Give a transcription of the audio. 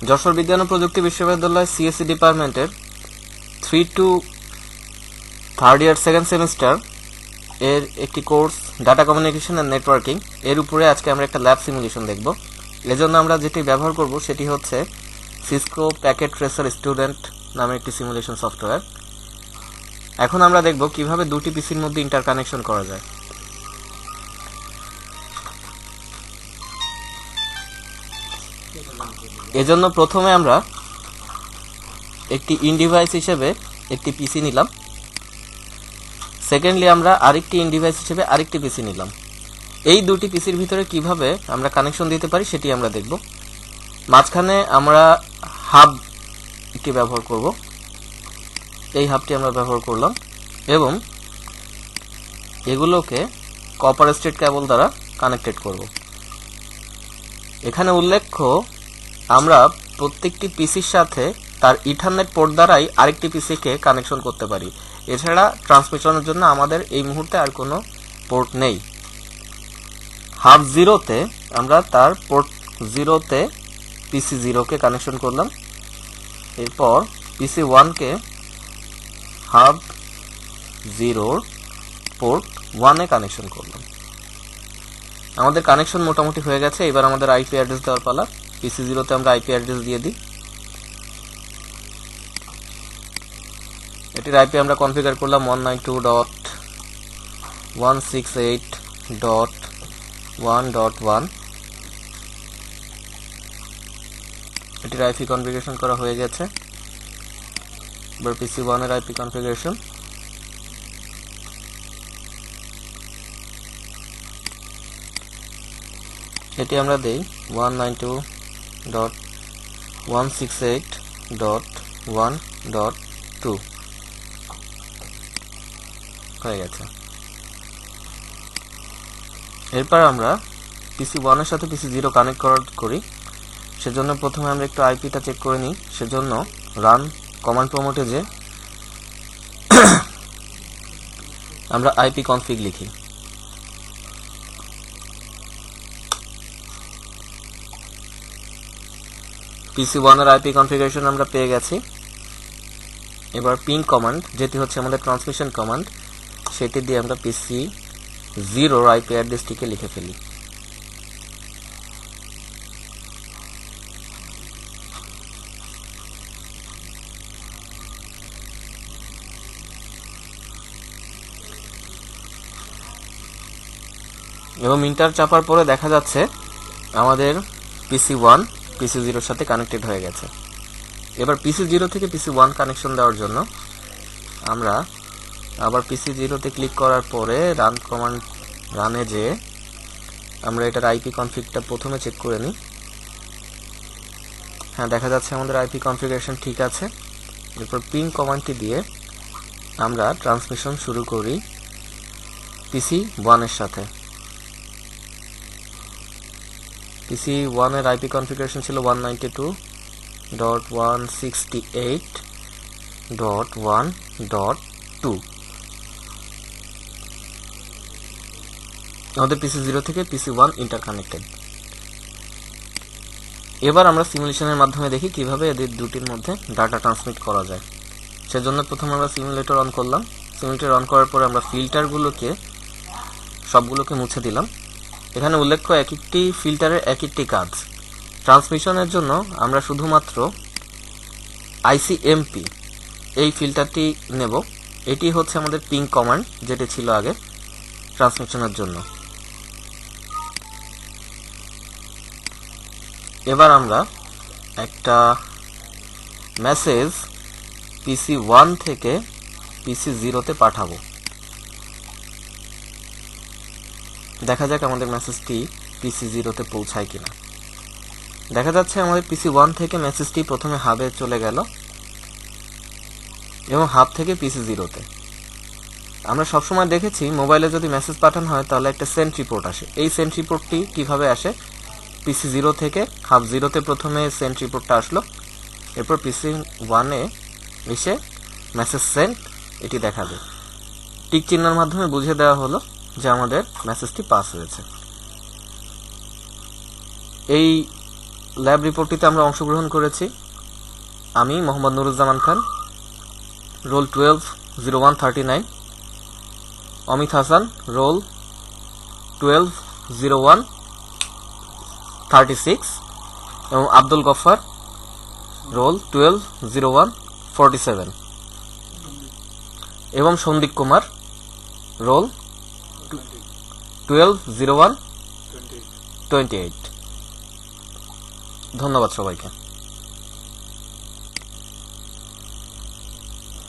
যশোর বিজ্ঞান ও প্রযুক্তি বিশ্ববিদ্যালয় সিএসসি ডিপার্টমেন্টের 3 to 3rd year 2nd semester এর একটি course data communication and networking এর উপরে আজকে আমরা একটা ল্যাব সিমুলেশন দেখব। এজন্য আমরা যেটি ব্যবহার করব সেটি হচ্ছে সিসকো প্যাকেট ট্রেসার স্টুডেন্ট নামে একটি সিমুলেশন সফটওয়্যার। এখন আমরা দেখব কিভাবে দুটি পিসির মধ্যে ইন্টারকানেকশন করা যায়। এজন্য প্রথমে আমরা একটি ইন ডিভাইস হিসেবে একটি পিসি নিলাম, সেকেন্ডলি আমরা আরেকটি ইন ডিভাইস হিসেবে আরেকটি পিসি নিলাম। এই দুটি পিসির ভিতরে কিভাবে আমরা কানেকশন দিতে পারি সেটি আমরা দেখব। মাঝখানে আমরা হাব একটি ব্যবহার করব, এই হাবটি আমরা ব্যবহার করলাম এবং এগুলোকে কপার স্ট্রেট কেবল দ্বারা কানেক্টেড করব। এখানে উল্লেখ্য আমরা প্রত্যেকটি পিসির সাথে তার ইথারনেট পোর্ট দ্বারাই আরেকটি পিসিকে কানেকশন করতে পারি। এছাড়া ট্রান্সমিশনের জন্য আমাদের এই মুহূর্তে আর কোনো পোর্ট নেই। হাব জিরোতে আমরা তার পোর্ট জিরোতে পিসি জিরোকে কানেকশন করলাম, এরপর পিসি ওয়ানকে হাব জিরোর পোর্ট ওয়ানে কানেকশন করলাম। আমাদের কানেকশন মোটামুটি হয়ে গেছে। এবার আমাদের আইপি অ্যাড্রেস দেওয়ার পালা। পিসি জিরোতে আমরা আইপি অ্যাড্রেস দিয়ে দিই। এটির আইপি আমরা কনফিগার করলাম 192.168.1.1। এটির আইপি কনফিগারেশন করা হয়ে গেছে। এবার পিসি ওয়ানের আইপি কনফিগারেশন। এটি আমরা দেই 192.168.1.2 হয়ে গেছে। এরপর আমরা পিসি ওয়ানের সাথে পিসি জিরো কানেক্ট করি। সেজন্য প্রথমে আমরা একটু আইপিটা চেক করে নিই। সেজন্য রান কমান্ড প্রম্পটে যে আমরা আইপি কনফিগ লিখি। পিসি ওয়ানের আইপি কনফিগারেশন আমরা পেয়ে গেছি। এবার পিং কমান্ড, যেটি হচ্ছে আমাদের ট্রান্সমিশন কমান্ড, সেটি দিয়ে আমরা পিসি জিরোর আইপি অ্যাড্রেসটিকে লিখে ফেলি। এবং ইন্টার চাপার পরে দেখা যাচ্ছে আমাদের পিসি ওয়ান পিসি জিরোর সাথে কানেক্টেড হয়ে গেছে। এবার পিসি জিরো থেকে পিসি ওয়ান কানেকশন দেওয়ার জন্য আমরা আবার পিসি জিরোতে ক্লিক করার পরে রান কমান্ড রানে যে আমরা এটার আইপি কনফিগটা প্রথমে চেক করে নিই। হ্যাঁ, দেখা যাচ্ছে আমাদের আইপি কনফিগারেশন ঠিক আছে। এরপর পিং কমান্ডটি দিয়ে আমরা ট্রান্সমিশন শুরু করি পিসি ওয়ানের সাথে। পিসি ওয়ানের আইপি কনফিগারেশন ছিল 192.168.1.2। আমাদের পিসি জিরো থেকে পিসি ওয়ান ইন্টারকানেক্টেড। এবার আমরা সিমুলেশনের মাধ্যমে দেখি কিভাবে এদের দুটির মধ্যে ডাটা ট্রান্সমিট করা যায়। সেজন্য প্রথমে আমরা সিমুলেটর অন করলাম। সিমুলেটর অন করার পরে আমরা ফিল্টারগুলোকে সবগুলোকে মুছে দিলাম। এখানে উল্লেখ্য এক একটি ফিল্টারের এক একটি কাজ। ট্রান্সমিশনের জন্য আমরা শুধুমাত্র আইসিএমপি এই ফিল্টারটি নেব। এটি হচ্ছে আমাদের পিং কমান্ড, যেটি ছিল আগে ট্রান্সমিশনের জন্য। এবার আমরা একটা মেসেজ পিসি ওয়ান থেকে পিসি জিরোতে পাঠাবো। দেখা যাক আমাদের মেসেজটি পিসি জিরোতে পৌঁছায় কিনা। দেখা যাচ্ছে আমাদের পিসি ওয়ান থেকে মেসেজটি প্রথমে হাবে চলে গেল এবং হাব থেকে পিসি জিরোতে। আমরা সবসময় দেখেছি মোবাইলে যদি মেসেজ পাঠানো হয় তাহলে একটা সেন্ড রিপোর্ট আসে। এই সেন্ড রিপোর্টটি কিভাবে আসে? পিসি জিরো থেকে হাব জিরোতে প্রথমে সেন্ড রিপোর্টটা আসলো, এরপর পিসি ওয়ানে এসে মেসেজ সেন্ড এটি দেখাবে। টিক চিহ্নের মাধ্যমে বুঝিয়ে দেওয়া হলো যে আমাদের মেসেজটি পাস হয়েছে। এই ল্যাব রিপোর্টটিতে আমরা অংশগ্রহণ করেছি আমি মোহাম্মদ নুরুজ্জামান খান, রোল 120139, অমিত হাসান, রোল 120136 এবং আব্দুল গফফার, রোল 120147 এবং সন্দীপ কুমার, রোল 120128। ধন্যবাদ সবাইকে।